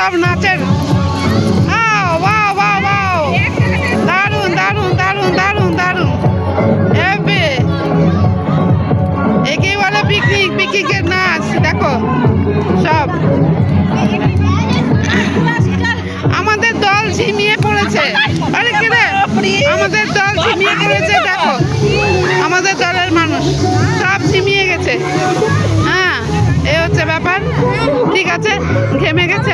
সব নাচের। দারুন দারুন দারুন দারুন দারুন। একেই বলে পিকনিক, পিকনিকের নাচ। দেখো সব আমাদের দল ঝিমিয়ে পড়েছে। আরে কেরে আমাদের দল ঝিমিয়ে পড়েছে। দেখো আমাদের দলের মানুষ সব ঝিমিয়ে গেছে। হ্যাঁ এই হচ্ছে ব্যাপার। ঠিক আছে, ঘেমে গেছে।